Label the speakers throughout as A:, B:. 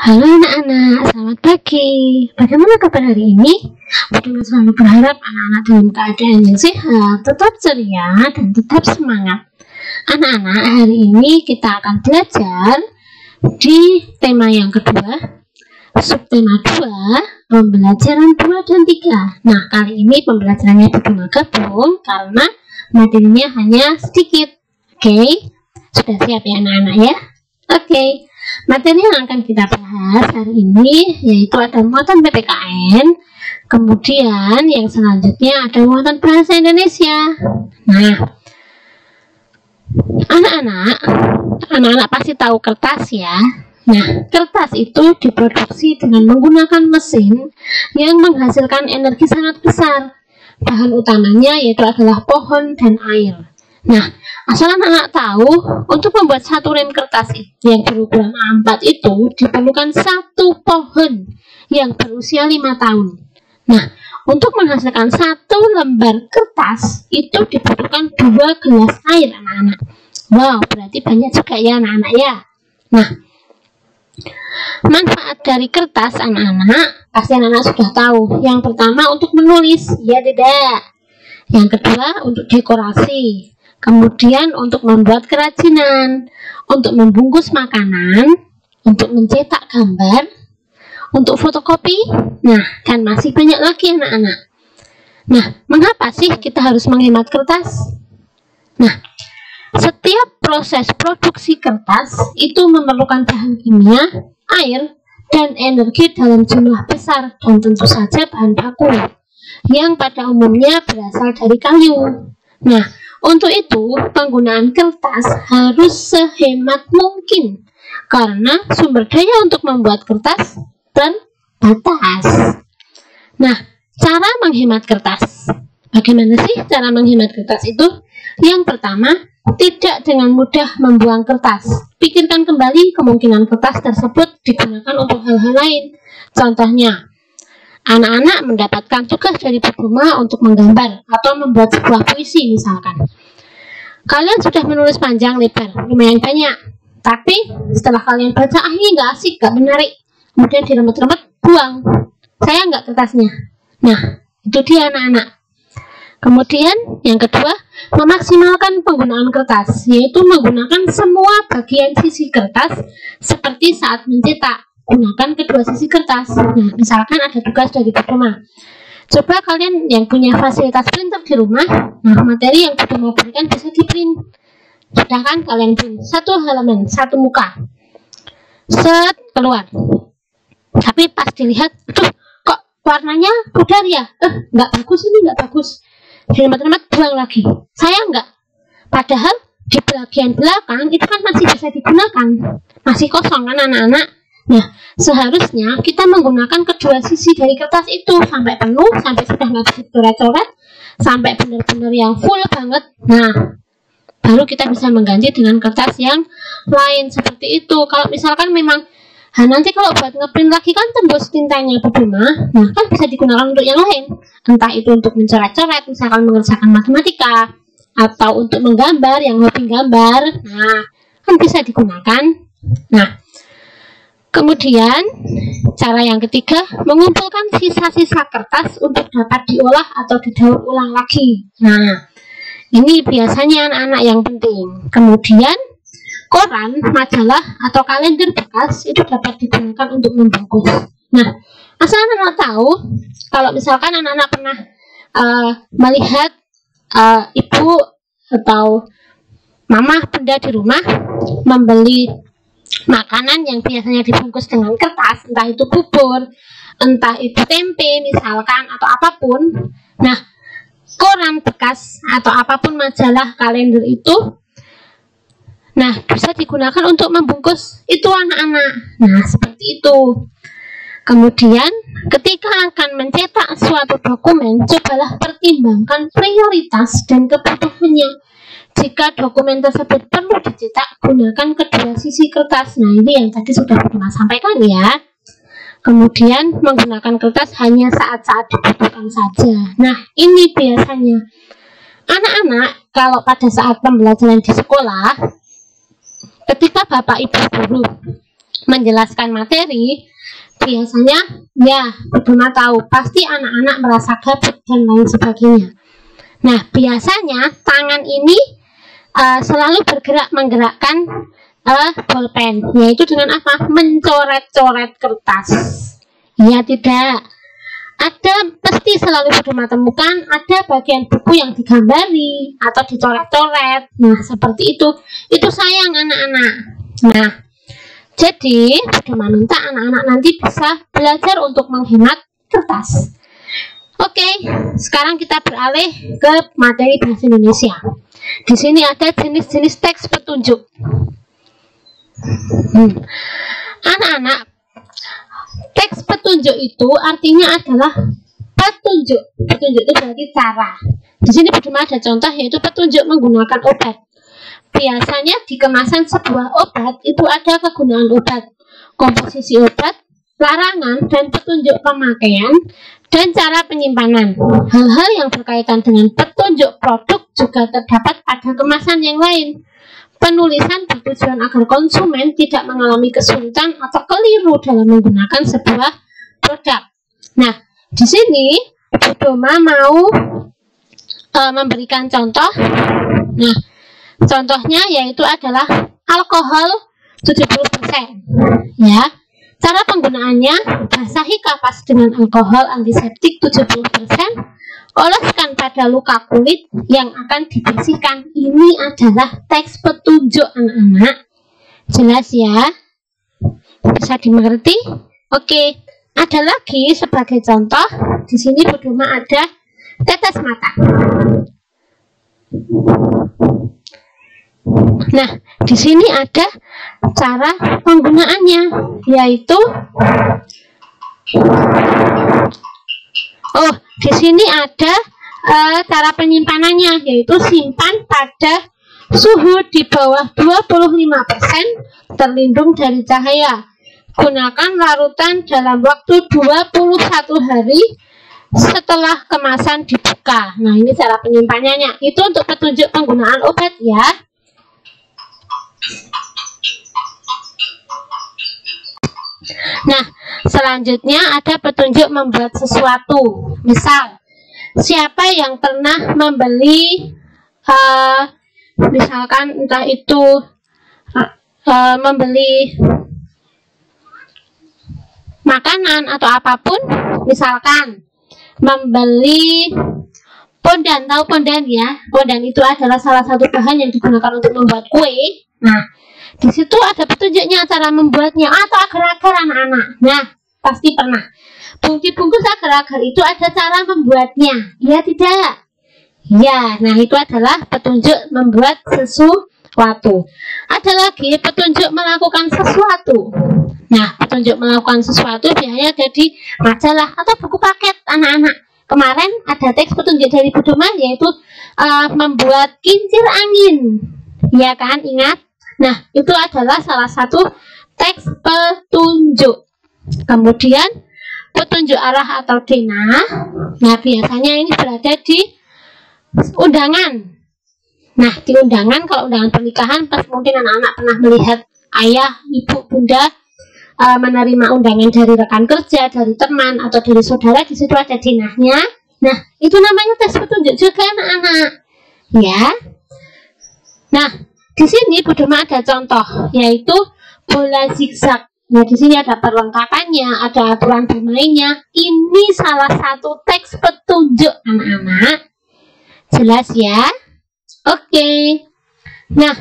A: Halo anak-anak, selamat pagi. Bagaimana kabar hari ini? Budina selalu berharap anak-anak dalam keadaan yang sehat, tetap ceria, dan tetap semangat. Anak-anak, hari ini kita akan belajar di tema yang kedua, subtema 2, pembelajaran 2 dan 3. Nah, kali ini pembelajarannya berdua gabung karena materinya hanya sedikit. Oke, sudah siap ya anak-anak ya? Oke. Materi yang akan kita bahas hari ini yaitu ada muatan PPKN, kemudian yang selanjutnya ada muatan bahasa Indonesia. Nah, anak-anak pasti tahu kertas ya. Nah, kertas itu diproduksi dengan menggunakan mesin yang menghasilkan energi sangat besar. Bahan utamanya yaitu adalah pohon dan air. Nah, asal anak-anak tahu, untuk membuat satu rem kertas yang berukuran A4 itu diperlukan satu pohon yang berusia 5 tahun. Nah, untuk menghasilkan satu lembar kertas itu dibutuhkan 2 gelas air anak-anak. Wow, berarti banyak juga ya anak-anak ya. Nah, manfaat dari kertas anak-anak pasti anak-anak sudah tahu. Yang pertama untuk menulis, ya tidak. Yang kedua untuk dekorasi. Kemudian untuk membuat kerajinan, untuk membungkus makanan, untuk mencetak gambar, untuk fotokopi, nah dan masih banyak lagi anak-anak. Nah, mengapa sih kita harus menghemat kertas? Nah, setiap proses produksi kertas itu memerlukan bahan kimia, air, dan energi dalam jumlah besar dan tentu saja bahan baku yang pada umumnya berasal dari kayu. Nah, untuk itu, penggunaan kertas harus sehemat mungkin karena sumber daya untuk membuat kertas terbatas. Nah, cara menghemat kertas. Bagaimana sih cara menghemat kertas itu? Yang pertama, tidak dengan mudah membuang kertas. Pikirkan kembali kemungkinan kertas tersebut digunakan untuk hal-hal lain. Contohnya, anak-anak mendapatkan tugas dari ibu rumah untuk menggambar atau membuat sebuah puisi misalkan. Kalian sudah menulis panjang lebar, lumayan banyak. Tapi setelah kalian baca, ini nggak asik, nggak menarik. Kemudian diremet-remet, buang. Sayang nggak kertasnya? Nah, itu dia anak-anak. Kemudian yang kedua, memaksimalkan penggunaan kertas, yaitu menggunakan semua bagian sisi kertas seperti saat mencetak. Gunakan kedua sisi kertas. Nah, misalkan ada tugas dari rumah. Coba kalian yang punya fasilitas printer di rumah, nah materi yang sudah mau berikan bisa di print. Sudah kan kalian print satu halaman, satu muka. Set, keluar. Tapi pas dilihat, aduh, kok warnanya pudar ya? Nggak bagus ini, nggak bagus. Diremet-remet, buang lagi. Sayang nggak? Padahal di bagian belakang itu kan masih bisa digunakan. Masih kosong kan anak-anak? Nah, seharusnya kita menggunakan kedua sisi dari kertas itu sampai penuh, sampai sudah nggak bisa coret-coret, sampai benar-benar yang full banget. Nah, baru kita bisa mengganti dengan kertas yang lain seperti itu. Kalau misalkan memang, nanti kalau buat ngeprint lagi kan tembus tintanya berguna, nah kan bisa digunakan untuk yang lain. Entah itu untuk mencoret-coret, misalkan mengerjakan matematika, atau untuk menggambar, yang hobi gambar, nah kan bisa digunakan. Nah, kemudian, cara yang ketiga, mengumpulkan sisa-sisa kertas untuk dapat diolah atau didaur ulang lagi. Nah, ini biasanya anak-anak yang penting. Kemudian, koran, majalah, atau kalender bekas itu dapat digunakan untuk membungkus. Nah, asal anak-anak tahu, kalau misalkan anak-anak pernah melihat ibu atau mama bunda di rumah membeli makanan yang biasanya dibungkus dengan kertas, entah itu bubur, entah itu tempe misalkan, atau apapun. Nah, koran bekas atau apapun, majalah, kalender itu, nah bisa digunakan untuk membungkus itu anak-anak. Nah, seperti itu. Kemudian, ketika akan mencetak suatu dokumen, cobalah pertimbangkan prioritas dan kebutuhannya. Jika dokumen tersebut perlu dicetak, gunakan kedua sisi kertas. Nah, ini yang tadi sudah pernah sampaikan ya. Kemudian, menggunakan kertas hanya saat-saat dibutuhkan saja. Nah, ini biasanya anak-anak kalau pada saat pembelajaran di sekolah, ketika bapak ibu guru menjelaskan materi, biasanya ya Budoma tahu pasti anak-anak merasa gabut dan lain sebagainya. Nah, biasanya tangan ini selalu menggerakkan bolpen, yaitu dengan apa? Mencoret-coret kertas. Ya tidak. Ada pasti selalu Budoma temukan ada bagian buku yang digambari atau dicoret-coret. Nah, seperti itu. Itu sayang anak-anak. Nah, jadi Budoma minta anak-anak nanti bisa belajar untuk menghemat kertas. Oke, sekarang kita beralih ke materi bahasa Indonesia. Di sini ada jenis-jenis teks petunjuk. Anak-anak, teks petunjuk itu artinya adalah petunjuk. Petunjuk itu berarti cara. Di sini Budoma ada contoh, yaitu petunjuk menggunakan obat. Biasanya di kemasan sebuah obat itu ada kegunaan obat, komposisi obat, larangan, dan petunjuk pemakaian dan cara penyimpanan. Hal-hal yang berkaitan dengan petunjuk produk juga terdapat pada kemasan yang lain. Penulisan bertujuan agar konsumen tidak mengalami kesulitan atau keliru dalam menggunakan sebuah produk. Nah, di sini Budoma mau memberikan contoh. Nah, contohnya yaitu adalah alkohol 70%. Ya, cara penggunaannya: basahi kapas dengan alkohol antiseptik 70%. Oleskan pada luka kulit yang akan dibersihkan. Ini adalah teks petunjuk anak-anak. Jelas ya? Bisa dimengerti? Oke. Ada lagi sebagai contoh. Di sini Budoma ada tetes mata. Nah, di sini ada cara penggunaannya, yaitu di sini ada cara penyimpanannya, yaitu simpan pada suhu di bawah 25%, terlindung dari cahaya. Gunakan larutan dalam waktu 21 hari setelah kemasan dibuka. Nah, ini cara penyimpanannya. Itu untuk petunjuk penggunaan obat ya. Nah, selanjutnya ada petunjuk membuat sesuatu. Misal, siapa yang pernah membeli misalkan entah itu membeli makanan atau apapun, misalkan membeli pondan. Tahu pondan ya? Pondan itu adalah salah satu bahan yang digunakan untuk membuat kue. Nah, di situ ada petunjuknya cara membuatnya, atau agar-agar anak-anak. Nah, pasti pernah. Bungkus agar-agar itu ada cara membuatnya. Ya tidak? Ya, nah itu adalah petunjuk membuat sesuatu. Ada lagi petunjuk melakukan sesuatu. Nah, petunjuk melakukan sesuatu biasanya ada di majalah atau buku paket anak-anak. Kemarin ada teks petunjuk dari Budoma, yaitu membuat kincir angin. Ya kan, ingat? Nah, itu adalah salah satu teks petunjuk. Kemudian petunjuk arah atau denah. Nah, biasanya ini berada di undangan. Nah, di undangan, kalau undangan pernikahan, pas mungkin anak-anak pernah melihat ayah, ibu, bunda menerima undangan dari rekan kerja, dari teman, atau dari saudara. Di situ ada denahnya. Nah, itu namanya teks petunjuk juga anak-anak. Ya. Nah, di sini Budoma ada contoh, yaitu bola zigzag. Nah, di sini ada perlengkapannya, ada aturan bermainnya. Ini salah satu teks petunjuk anak-anak. Jelas ya? Oke. Nah,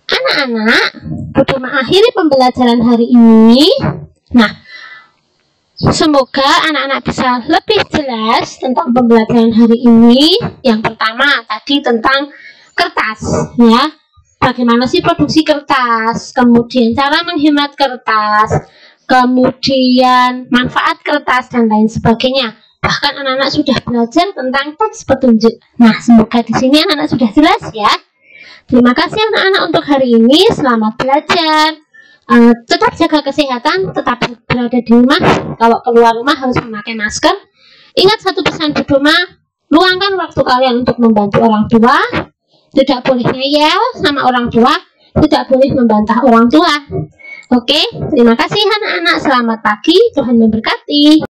A: anak-anak, Budoma akhiri pembelajaran hari ini. Nah, semoga anak-anak bisa lebih jelas tentang pembelajaran hari ini. Yang pertama tadi tentang kertas, ya. Bagaimana sih produksi kertas, kemudian cara menghemat kertas, kemudian manfaat kertas, dan lain sebagainya. Bahkan anak-anak sudah belajar tentang teks petunjuk. Nah, semoga di sini anak-anak sudah jelas ya. Terima kasih anak-anak untuk hari ini. Selamat belajar. Tetap jaga kesehatan, tetap berada di rumah. Kalau keluar rumah harus memakai masker. Ingat satu pesan Budoma, luangkan waktu kalian untuk membantu orang tua. Tidak boleh ngeyel sama orang tua, tidak boleh membantah orang tua. Oke, terima kasih anak-anak. Selamat pagi, Tuhan memberkati.